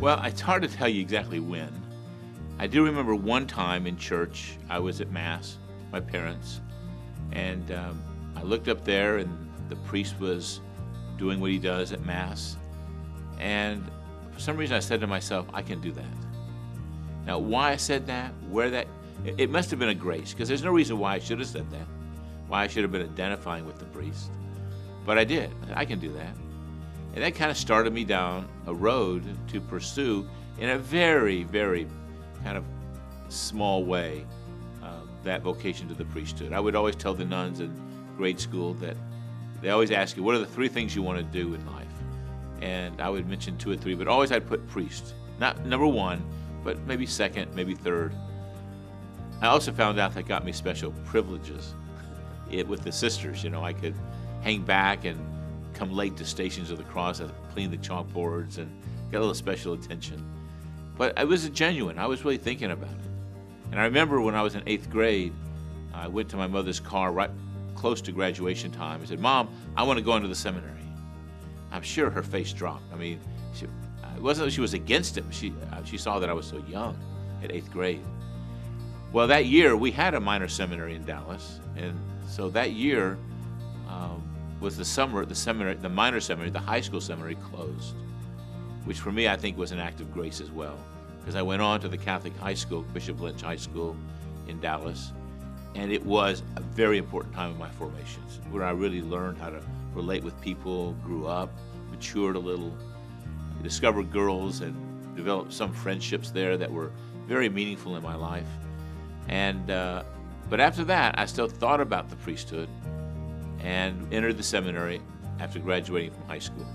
Well, it's hard to tell you exactly when. I do remember one time in church, I was at Mass, my parents, and I looked up there and the priest was doing what he does at Mass. And for some reason I said to myself, I can do that. Now, why I said that, it must have been a grace, because there's no reason why I should have said that, why I should have been identifying with the priest. But I did. I can do that. And that kind of started me down a road to pursue in a very, very kind of small way that vocation to the priesthood. I would always tell the nuns in grade school that they always ask you, what are the 3 things you want to do in life? And I would mention 2 or 3, but always I'd put priest. Not number 1, but maybe 2nd, maybe 3rd. I also found out that got me special privileges with the sisters. You know, I could hang back and come late to Stations of the Cross, I'd clean the chalkboards and get a little special attention. But it was genuine. I was really thinking about it. And I remember when I was in 8th grade, I went to my mother's car right close to graduation time. I said, Mom, I want to go into the seminary. I'm sure her face dropped. I mean, it wasn't that she was against it. She saw that I was so young at 8th grade. Well, that year we had a minor seminary in Dallas. And so that year was the summer, the minor seminary, the high school seminary closed, which for me I think was an act of grace as well, because I went on to the Catholic high school, Bishop Lynch High School in Dallas, and it was a very important time in my formations, where I really learned how to relate with people, grew up, matured a little, discovered girls, and developed some friendships there that were very meaningful in my life. And but after that, I still thought about the priesthood and entered the seminary after graduating from high school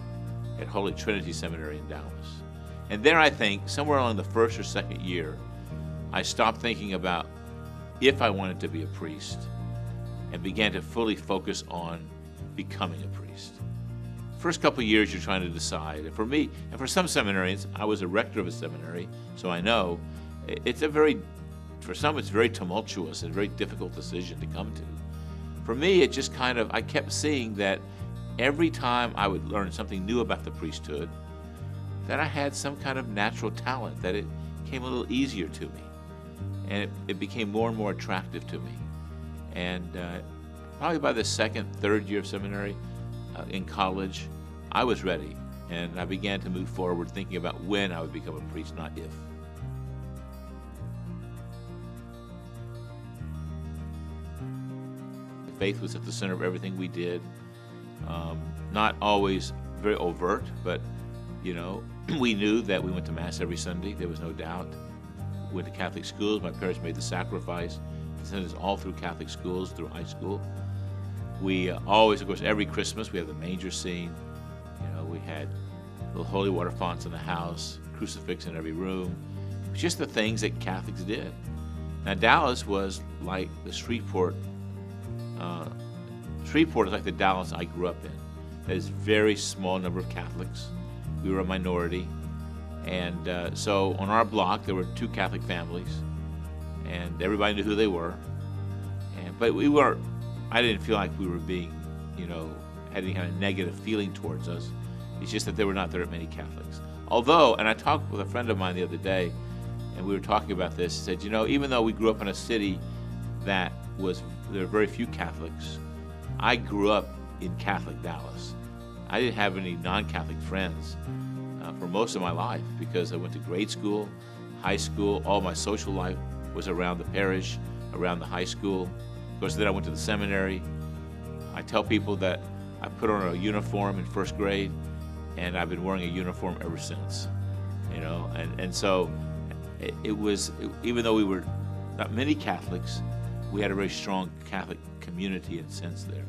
at Holy Trinity Seminary in Dallas. And there, I think, somewhere along the 1st or 2nd year, I stopped thinking about if I wanted to be a priest and began to fully focus on becoming a priest. First couple of years, you're trying to decide. And for me, and for some seminarians, I was a rector of a seminary, so I know for some, it's very tumultuous and a very difficult decision to come to. For me, it just kind of, I kept seeing that every time I would learn something new about the priesthood, that I had some kind of natural talent, that it came a little easier to me. And it became more and more attractive to me. And probably by the 2nd, 3rd year of seminary in college, I was ready. And I began to move forward thinking about when I would become a priest, not if. Faith was at the center of everything we did. Not always very overt, but, you know, we knew that we went to Mass every Sunday. There was no doubt. We went to Catholic schools. My parents made the sacrifice to send us all through Catholic schools, through high school. We always, of course, every Christmas, we had the manger scene. You know, we had little holy water fonts in the house, crucifix in every room. It was just the things that Catholics did. Now, Dallas was like the Shreveport is like the Dallas I grew up in. That is a very small number of Catholics. We were a minority. And so on our block, there were 2 Catholic families, and everybody knew who they were. But I didn't feel like we were being, had any kind of negative feeling towards us. It's just that there were not that many Catholics. Although, and I talked with a friend of mine the other day, and we were talking about this, he said, even though we grew up in a city there were very few Catholics, I grew up in Catholic Dallas. I didn't have any non-Catholic friends for most of my life, because I went to grade school, high school, all my social life was around the parish, around the high school. Of course, then I went to the seminary. I tell people that I put on a uniform in 1st grade, and I've been wearing a uniform ever since. And so it was, even though we were not many Catholics, we had a very strong Catholic community and sense there.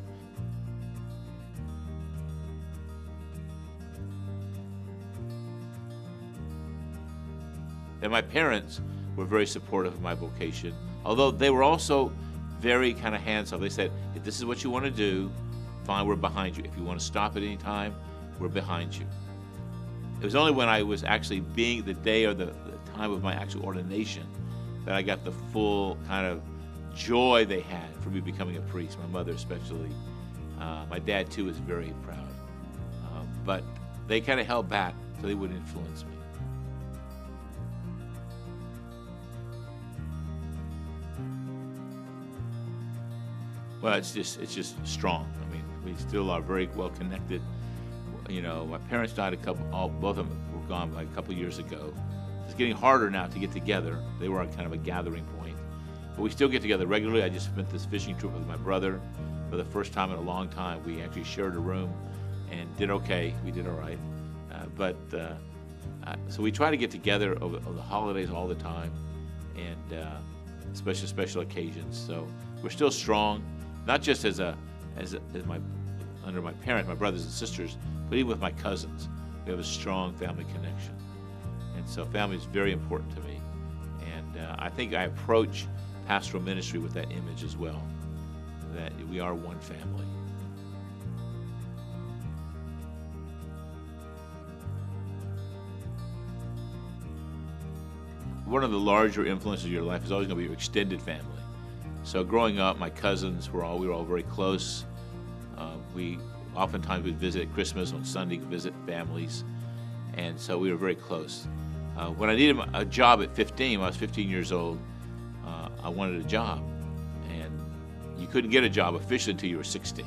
And my parents were very supportive of my vocation, although they were also very kind of hands-off. They said, if this is what you want to do, fine, we're behind you. If you want to stop at any time, we're behind you. It was only when I was actually being the day or the time of my actual ordination that I got the full kind of joy they had for me becoming a priest, my mother especially. My dad, too, was very proud. But they kind of held back so they wouldn't influence me. Well, it's just strong. I mean, we still are very well connected. You know, my parents died both of them were gone like a couple years ago. It's getting harder now to get together. They were on kind of a gathering point. But we still get together regularly. I just spent this fishing trip with my brother for the first time in a long time. We actually shared a room and did okay. We did all right. So we try to get together over the holidays all the time, and special occasions. So we're still strong, not just under my parents, my brothers and sisters, but even with my cousins. We have a strong family connection. And so family is very important to me. And I think I approach pastoral ministry with that image as well, that we are one family. One of the larger influences of your life is always going to be your extended family. So growing up, my cousins we were all very close. We oftentimes would visit at Christmas, on Sunday, visit families, and so we were very close. When I needed a job at 15, when I was 15 years old, I wanted a job, and you couldn't get a job officially until you were 16.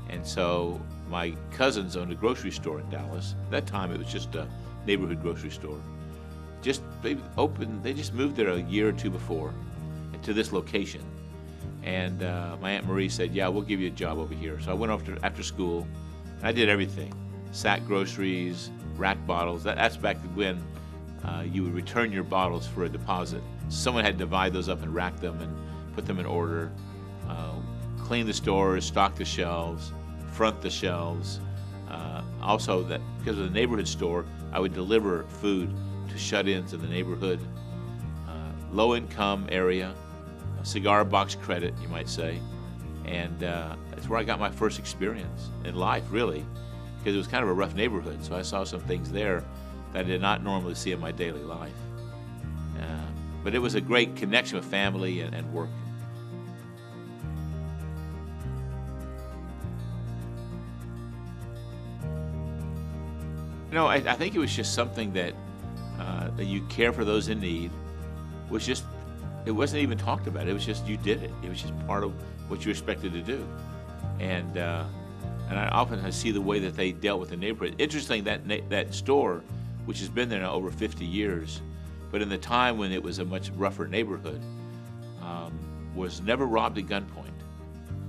And so my cousins owned a grocery store in Dallas. At that time, it was just a neighborhood grocery store. They just moved there a year or two before to this location. And my Aunt Marie said, yeah, we'll give you a job over here. So I went after school, and I did everything. Sack groceries, rack bottles. That's back when you would return your bottles for a deposit. Someone had to divide those up and rack them and put them in order. Clean the stores, stock the shelves, front the shelves. Also, that because of the neighborhood store, I would deliver food to shut-ins in the neighborhood. Low-income area. Cigar box credit, you might say, and that's where I got my first experience in life, really, because it was kind of a rough neighborhood, so I saw some things there that I did not normally see in my daily life. But it was a great connection with family and work. You know, I think it was just something that you care for those in need. It wasn't even talked about. It was just you did it. It was just part of what you expected to do. And I often see the way that they dealt with the neighborhood. Interesting, that store, which has been there now over 50 years, but in the time when it was a much rougher neighborhood, was never robbed at gunpoint.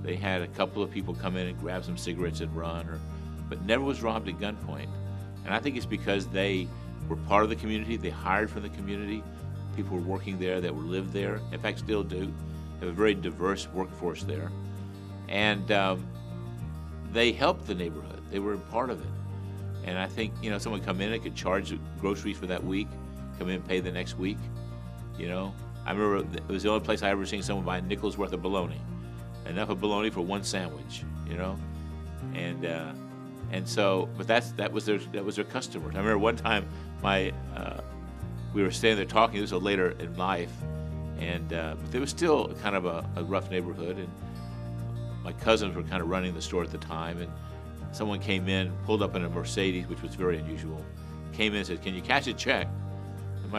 They had a couple of people come in and grab some cigarettes and run, but never was robbed at gunpoint. And I think it's because they were part of the community. They hired from the community. People were working there that lived there. In fact, still do. Have a very diverse workforce there. And they helped the neighborhood. They were a part of it. And I think, someone come in and could charge groceries for that week, come in and pay the next week. I remember it was the only place I ever seen someone buy a nickel's worth of bologna. Enough of bologna for one sandwich, And so, but that was their customers. I remember one time we were standing there talking. This was later in life, and but there was still kind of a rough neighborhood, and my cousins were kind of running the store at the time, and someone came in, pulled up in a Mercedes, which was very unusual, came in and said, "Can you cash a check?" And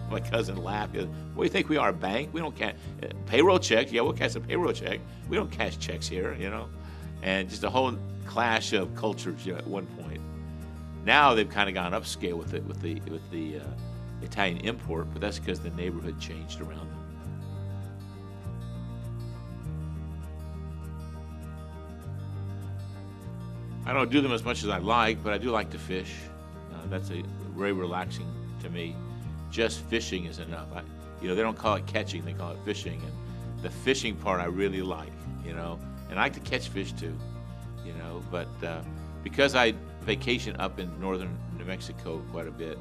my cousin laughed. He goes, "What do you think we are, a bank? We don't cash payroll checks. Yeah, we'll cash a payroll check. We don't cash checks here, And just a whole clash of cultures at one point. Now they've kind of gone upscale with the Italian import, but that's because the neighborhood changed around them. I don't do them as much as I like, but I do like to fish. That's very relaxing to me. Just fishing is enough. They don't call it catching, they call it fishing, and the fishing part I really like, and I like to catch fish too, but because I vacation up in northern New Mexico quite a bit,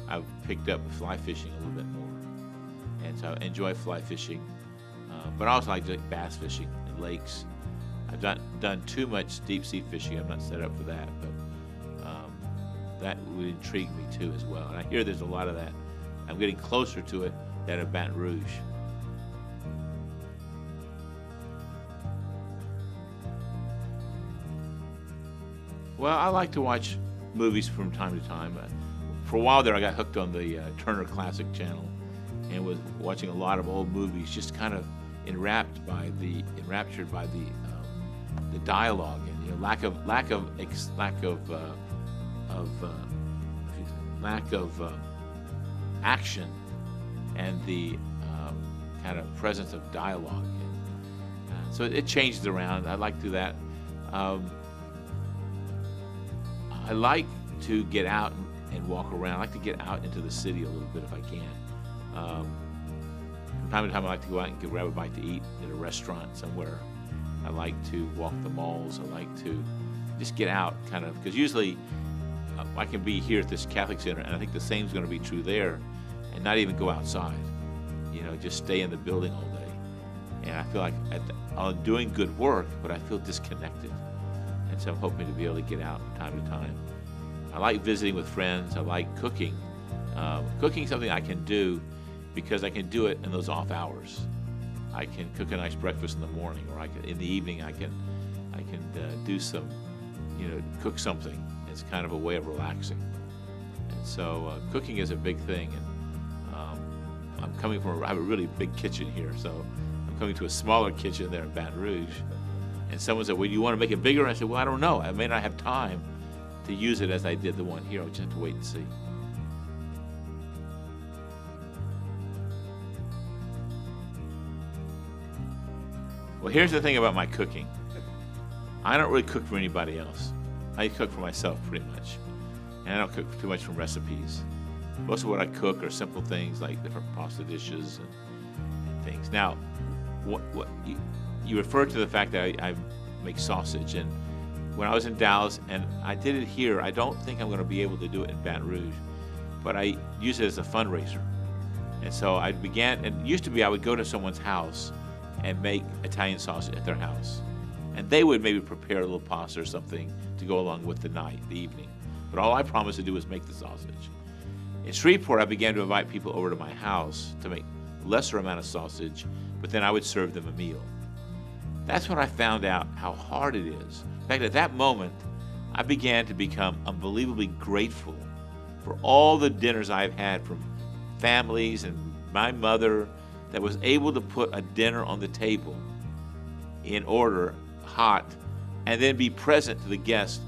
I've picked up fly fishing a little bit more, and so I enjoy fly fishing, but I also like to bass fishing in lakes. I've done too much deep sea fishing. I'm not set up for that, but that would intrigue me too as well. And I hear there's a lot of that. I'm getting closer to it than at Baton Rouge. Well, I like to watch movies from time to time. For a while there, I got hooked on the Turner Classic Channel and was watching a lot of old movies, just kind of enraptured by the dialogue, and lack of action, and the kind of presence of dialogue. And, so it changed around. I like to do that. I like to get out and walk around. I like to get out into the city a little bit if I can. From time to time, I like to go out and grab a bite to eat at a restaurant somewhere. I like to walk the malls. I like to just get out, kind of, because usually I can be here at this Catholic center, and I think the same is going to be true there, and not even go outside. Just stay in the building all day. And I feel like I'm doing good work, but I feel disconnected. And so I'm hoping to be able to get out from time to time. I like visiting with friends. I like cooking. Cooking is something I can do because I can do it in those off hours. I can cook a nice breakfast in the morning, or in the evening I can do some, cook something. It's kind of a way of relaxing. And so cooking is a big thing. And I have a really big kitchen here, so I'm coming to a smaller kitchen there in Baton Rouge. And someone said, well, do you want to make it bigger? I said, well, I don't know. I may not have time to use it as I did the one here. I'll just have to wait and see. Well, here's the thing about my cooking. I don't really cook for anybody else. I cook for myself pretty much. And I don't cook too much from recipes. Most of what I cook are simple things like different pasta dishes and things. Now, what you refer to the fact that I make sausage, and when I was in Dallas, and I did it here, I don't think I'm going to be able to do it in Baton Rouge, but I use it as a fundraiser. And so I began, and it used to be I would go to someone's house and make Italian sausage at their house. And they would maybe prepare a little pasta or something to go along with the evening. But all I promised to do was make the sausage. In Shreveport, I began to invite people over to my house to make a lesser amount of sausage, but then I would serve them a meal. That's when I found out how hard it is. In fact, at that moment, I began to become unbelievably grateful for all the dinners I've had from families and my mother that was able to put a dinner on the table in order, hot, and then be present to the guests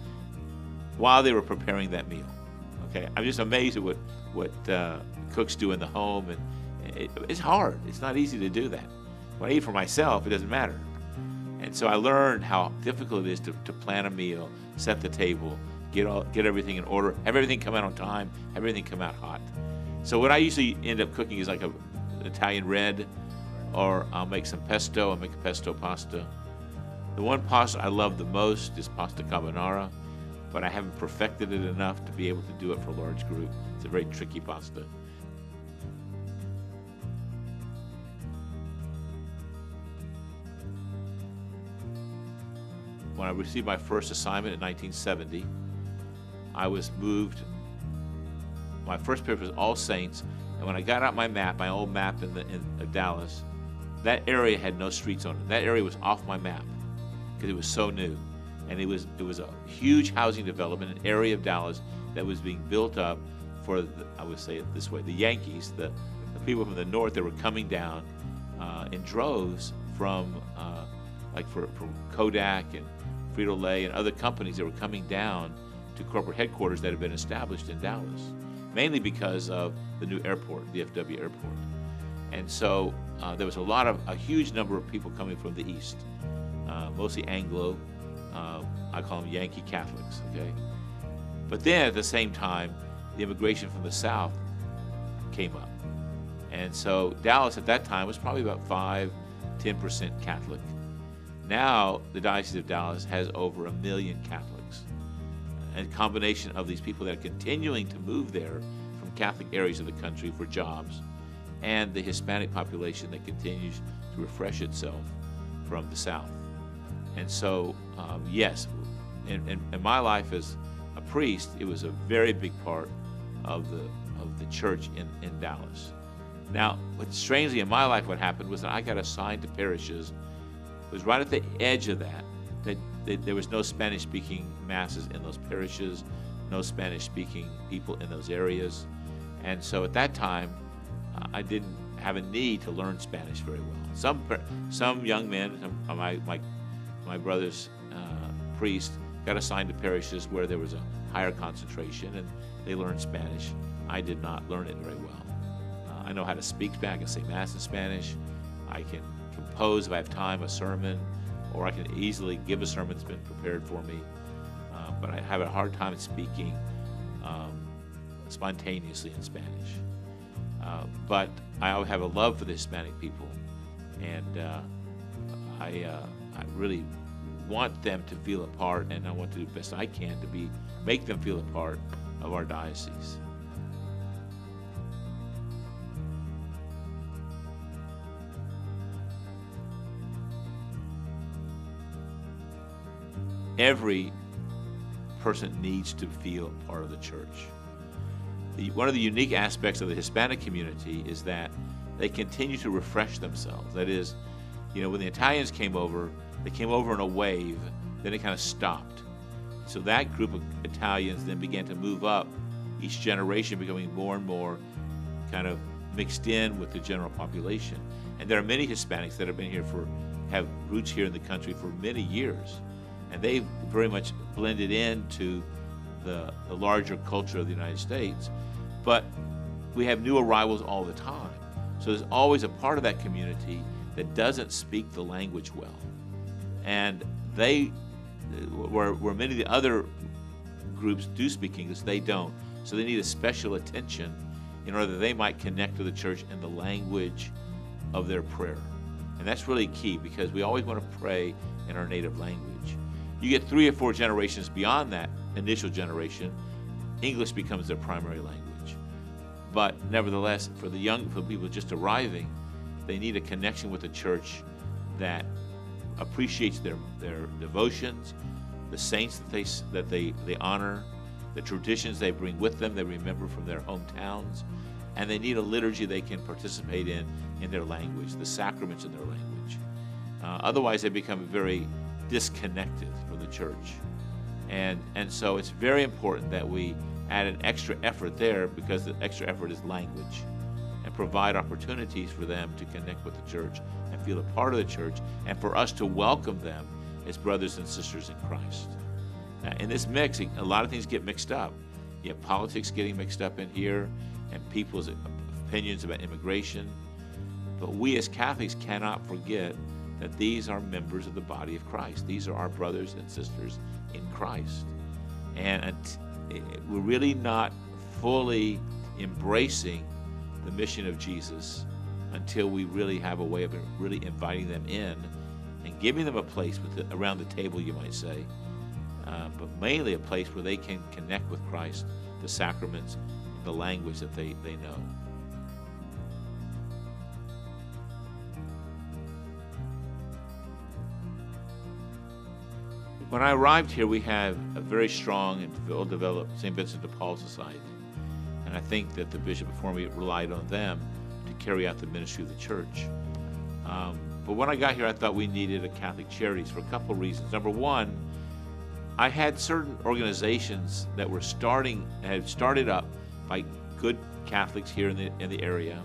while they were preparing that meal. Okay, I'm just amazed at what cooks do in the home, and it's hard. It's not easy to do that. When I eat for myself, it doesn't matter. And so I learned how difficult it is to plan a meal, set the table, get everything in order, have everything come out on time, have everything come out hot. So what I usually end up cooking is like an Italian red, or I'll make some pesto. I'll make a pesto pasta. The one pasta I love the most is pasta carbonara, but I haven't perfected it enough to be able to do it for a large group. It's a very tricky pasta. When I received my first assignment in 1970, I was moved. My first period was All Saints, and when I got out my map, my old map in Dallas, that area had no streets on it. That area was off my map because it was so new. And it was a huge housing development, an area of Dallas that was being built up for, I would say it this way, the Yankees, the people from the north that were coming down in droves from Kodak and Frito-Lay and other companies that were coming down to corporate headquarters that had been established in Dallas, mainly because of the new airport, the DFW airport. And so there was a huge number of people coming from the east, mostly Anglo. I call them Yankee Catholics, okay? But then at the same time, the immigration from the south came up. And so Dallas at that time was probably about 5-10% Catholic. Now the Diocese of Dallas has over 1 million Catholics. And a combination of these people that are continuing to move there from Catholic areas of the country for jobs, and the Hispanic population that continues to refresh itself from the south. And so, yes, in my life as a priest, it was a very big part of the church in Dallas. Now, but strangely in my life, what happened was that I got assigned to parishes. It was right at the edge of that there was no Spanish-speaking masses in those parishes, no Spanish-speaking people in those areas. And so at that time, I didn't have a need to learn Spanish very well. Some young men, my brother's priest, got assigned to parishes where there was a higher concentration, and they learned Spanish. I did not learn it very well. I know how to speak Spanish. I can say Mass in Spanish. I can compose, if I have time, a sermon, or I can easily give a sermon that's been prepared for me. But I have a hard time speaking spontaneously in Spanish. But I have a love for the Hispanic people, and I really want them to feel a part, and I want to do the best I can to make them feel a part of our diocese. Every person needs to feel part of the church. One of the unique aspects of the Hispanic community is that they continue to refresh themselves. That is, when the Italians came over, they came over in a wave, then it kind of stopped. So that group of Italians then began to move up, each generation becoming more and more kind of mixed in with the general population. And there are many Hispanics that have been here have roots here in the country for many years. And they've very much blended into the larger culture of the United States. But we have new arrivals all the time. So there's always a part of that community that doesn't speak the language well. And where many of the other groups do speak English, they don't. So they need a special attention in order that they might connect to the church in the language of their prayer. And that's really key, because we always want to pray in our native language. You get 3 or 4 generations beyond that initial generation, English becomes their primary language. But nevertheless, for people just arriving, they need a connection with the church that appreciates their devotions, the saints that they honor, the traditions they bring with them, they remember from their hometowns, and they need a liturgy they can participate in their language, the sacraments in their language. Otherwise, they become very disconnected from the church. And so it's very important that we add an extra effort there, because the extra effort is language, and provide opportunities for them to connect with the church and feel a part of the church, and for us to welcome them as brothers and sisters in Christ. Now, in this mix, a lot of things get mixed up. You have politics getting mixed up in here, and people's opinions about immigration. But we as Catholics cannot forget that these are members of the body of Christ. These are our brothers and sisters in Christ. And we're really not fully embracing the mission of Jesus until we really have a way of really inviting them in and giving them a place around the table, you might say, but mainly a place where they can connect with Christ, the sacraments, the language that they know. When I arrived here, we have a very strong and well-developed St. Vincent de Paul Society. And I think that the bishop before me relied on them to carry out the ministry of the church. But when I got here, I thought we needed a Catholic Charities for a couple of reasons. Number one, I had certain organizations that had started up by good Catholics here in the area.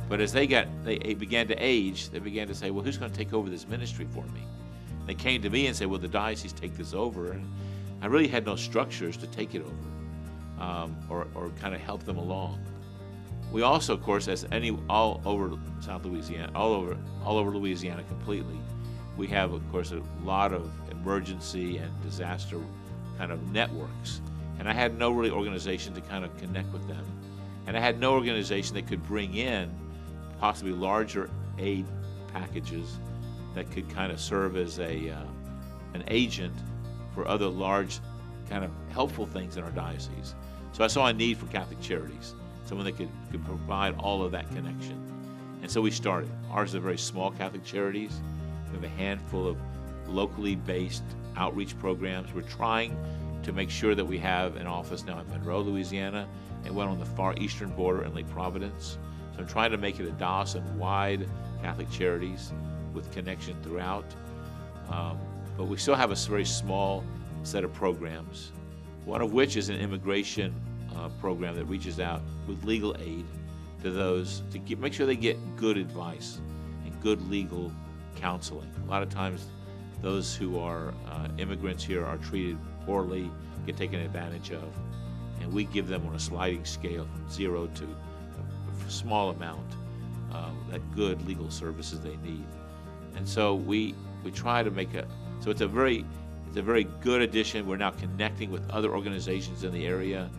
But as they began to age, they began to say, well, who's going to take over this ministry for me? They came to me and said, well, the diocese take this over. And I really had no structures to take it over or kind of help them along. We also, of course, all over South Louisiana, all over Louisiana completely, we have, of course, a lot of emergency and disaster kind of networks. And I had no really organization to kind of connect with them. And I had no organization that could bring in possibly larger aid packages that could kind of serve as an agent for other large kind of helpful things in our diocese. So I saw a need for Catholic Charities, someone that could provide all of that connection. And so we started. Ours is a very small Catholic Charities. We have a handful of locally based outreach programs. We're trying to make sure that we have an office now in Monroe, Louisiana, and one on the far eastern border in Lake Providence. So I'm trying to make it a Dawson-wide Catholic Charities with connection throughout. But we still have a very small set of programs, one of which is an immigration program that reaches out with legal aid to those to make sure they get good advice and good legal counseling. A lot of times those who are immigrants here are treated poorly, get taken advantage of, and we give them on a sliding scale from 0 to a small amount that good legal services they need. And so we try to make it's a very good addition. We're now connecting with other organizations in the area,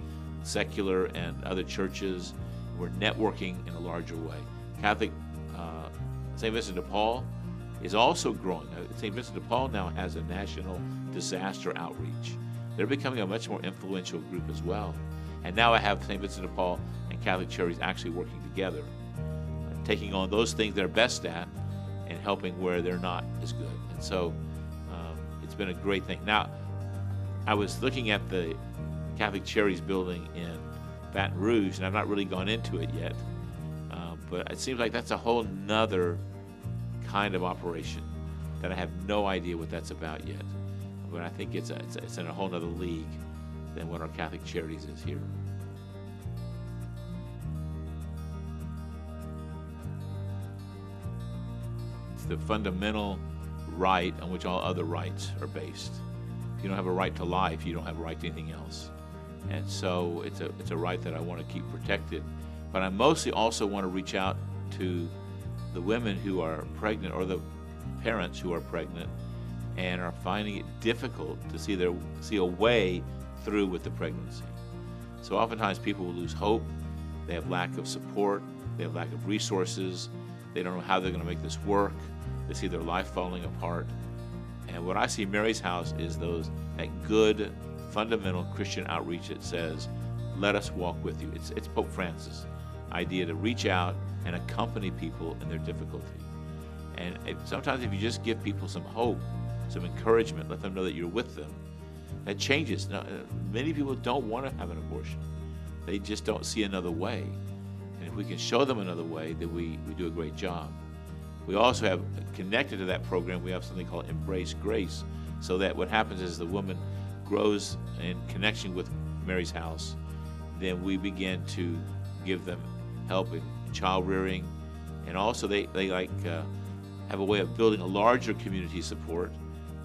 secular and other churches. We're networking in a larger way. Catholic St. Vincent de Paul is also growing. St. Vincent de Paul now has a national disaster outreach. They're becoming a much more influential group as well. And now I have St. Vincent de Paul and Catholic Charities actually working together, taking on those things they're best at and helping where they're not as good. And so it's been a great thing. Now, I was looking at the Catholic Charities building in Baton Rouge, and I've not really gone into it yet, but it seems like that's a whole nother kind of operation that I have no idea what that's about yet. But I think it's in a whole nother league than what our Catholic Charities is here. It's the fundamental right on which all other rights are based. If you don't have a right to life, you don't have a right to anything else. And so it's a right that I want to keep protected. But I mostly also want to reach out to the women who are pregnant or the parents who are pregnant and are finding it difficult to see a way through with the pregnancy. So oftentimes people will lose hope. They have lack of support. They have lack of resources. They don't know how they're going to make this work. They see their life falling apart. And what I see Mary's House is that good fundamental Christian outreach that says, let us walk with you. It's Pope Francis' idea to reach out and accompany people in their difficulty. And sometimes if you just give people some hope, some encouragement, let them know that you're with them, that changes. Now, many people don't want to have an abortion. They just don't see another way. And if we can show them another way, then we do a great job. We also have, connected to that program, we have something called Embrace Grace, so that what happens is the woman grows in connection with Mary's House, then we begin to give them help in child rearing, and also they have a way of building a larger community support,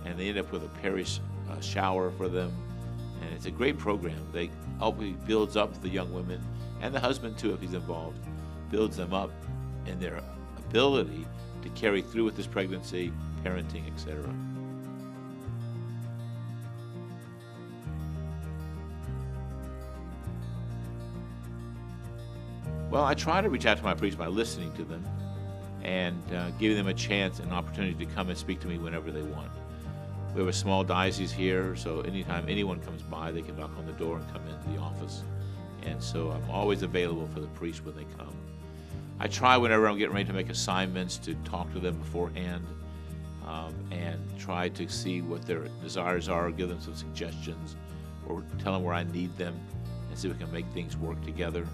and they end up with a parish shower for them, and it's a great program. They builds up the young women, and the husband too if he's involved, builds them up in their ability to carry through with this pregnancy, parenting, etc. Well, I try to reach out to my priests by listening to them and giving them a chance and opportunity to come and speak to me whenever they want. We have a small diocese here, so anytime anyone comes by, they can knock on the door and come into the office. And so I'm always available for the priests when they come. I try whenever I'm getting ready to make assignments to talk to them beforehand and try to see what their desires are, give them some suggestions, or tell them where I need them and see if we can make things work together.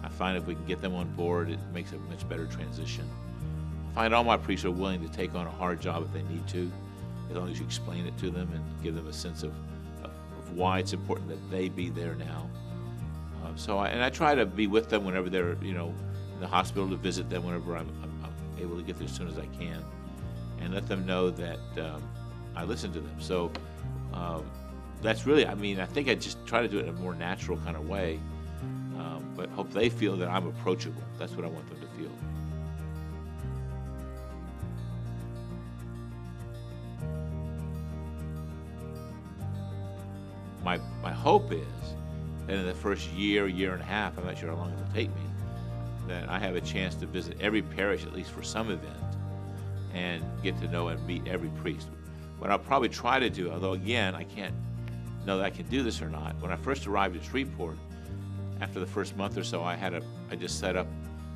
I find if we can get them on board, it makes a much better transition. I find all my priests are willing to take on a hard job if they need to, as long as you explain it to them and give them a sense of why it's important that they be there now. I try to be with them whenever they're, in the hospital, to visit them whenever I'm able to get there as soon as I can, and let them know that I listen to them. So that's really, I think I just try to do it in a more natural kind of way, but hope they feel that I'm approachable. That's what I want them to feel. My hope is that in the first year and a half, I'm not sure how long it will take me, that I have a chance to visit every parish, at least for some event, and get to know and meet every priest. What I'll probably try to do, although again, I can't know that I can do this or not, when I first arrived at Shreveport, after the first month or so, I just set up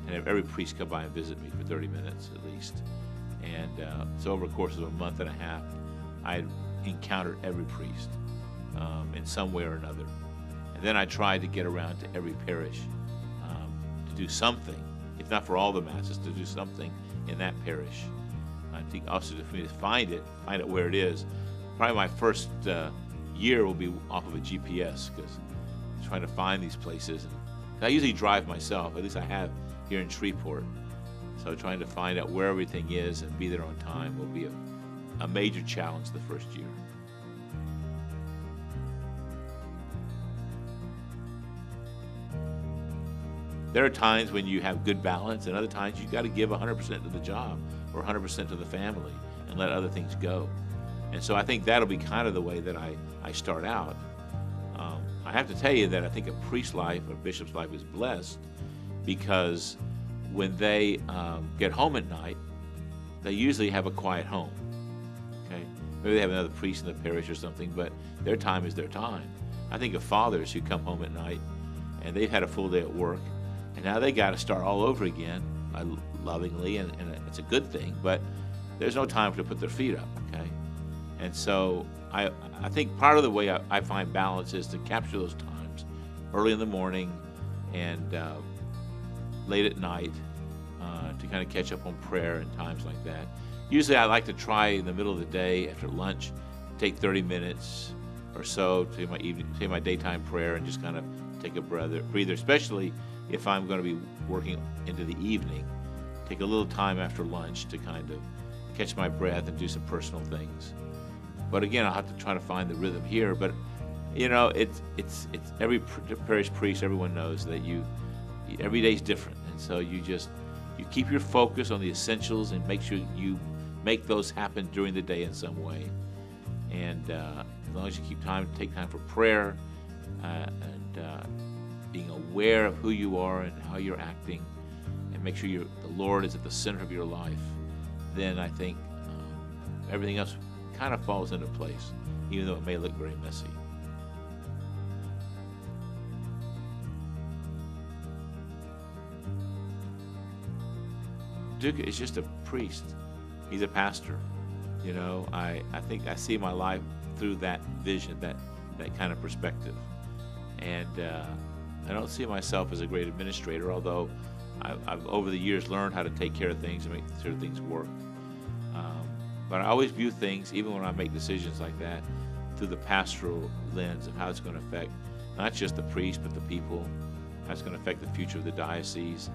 and have every priest come by and visit me for 30 minutes at least. And so over the course of a month and a half, I had encountered every priest in some way or another. And then I tried to get around to every parish to do something, if not for all the masses, to do something in that parish. I think also for me to find it where it is. Probably my first year will be off of a GPS, because I'm trying to find these places. And I usually drive myself, at least I have here in Shreveport. So trying to find out where everything is and be there on time will be a major challenge the first year. There are times when you have good balance, and other times you've got to give 100% to the job or 100% to the family and let other things go. And so I think that'll be kind of the way that I start out. I have to tell you that I think a priest's life, a bishop's life, is blessed because when they get home at night, they usually have a quiet home. Okay, maybe they have another priest in the parish or something, but their time is their time. I think of fathers who come home at night and they've had a full day at work, and now they got to start all over again, lovingly, and it's a good thing, but there's no time to put their feet up, okay? And so I think part of the way I find balance is to capture those times early in the morning and late at night to kind of catch up on prayer and times like that. Usually I like to try in the middle of the day after lunch, take 30 minutes or so to my daytime prayer and just kind of take a breather, especially if I'm going to be working into the evening. Take a little time after lunch to kind of catch my breath and do some personal things. But again, I'll have to try to find the rhythm here. But you know, it's every parish priest, everyone knows that every day's different, and so you keep your focus on the essentials and make sure you make those happen during the day in some way. And as long as you take time for prayer and being aware of who you are and how you're acting, and make sure the Lord is at the center of your life, then I think everything else kind of falls into place, even though it may look very messy. Duca is just a priest. He's a pastor. You know, I think I see my life through that vision, that kind of perspective. And I don't see myself as a great administrator, although I've over the years learned how to take care of things and make sure things work. But I always view things, even when I make decisions like that, through the pastoral lens of how it's going to affect not just the priest, but the people, how it's going to affect the future of the diocese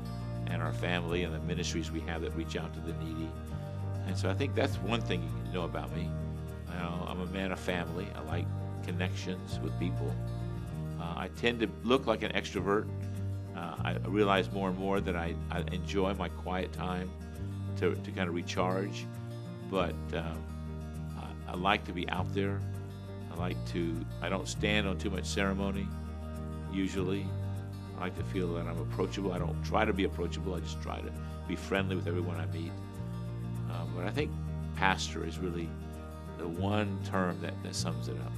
and our family and the ministries we have that reach out to the needy. And so I think that's one thing you can know about me. You know, I'm a man of family. I like connections with people. I tend to look like an extrovert. I realize more and more that I enjoy my quiet time to kind of recharge. But I like to be out there. I don't stand on too much ceremony, usually. I like to feel that I'm approachable. I don't try to be approachable. I just try to be friendly with everyone I meet. But I think pastor is really the one term that sums it up.